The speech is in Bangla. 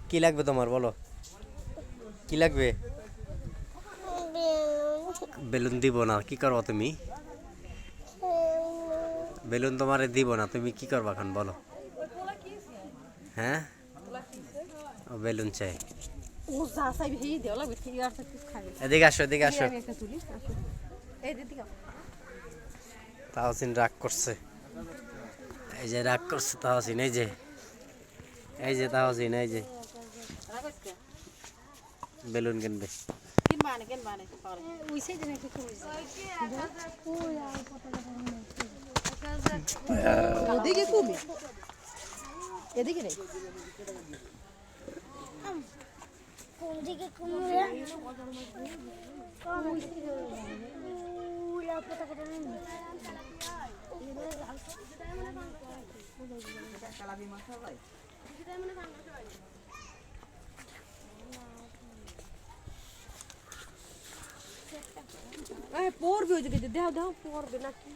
কি লাগবে তোমার বলো, কি লাগবে? বেলুন দিব না, কি করবো তুমি? বেলুন তোমারে দিব না, তুমি কি করবা এখন বলো? হ্যাঁ, ও বেলুন চাই। এদিকে আসো, এদিকে আসো। তাহসিন রাগ করছে, এই যে রাগ করছে তাহসিন, এই যে এই যে তাহসিন, এই যে বেলুন কিনবে। ওদিকে কমে এদিকে রে ওদিকে কমে পড়বে ওই দিকে দেও দেও পড়বে নাকি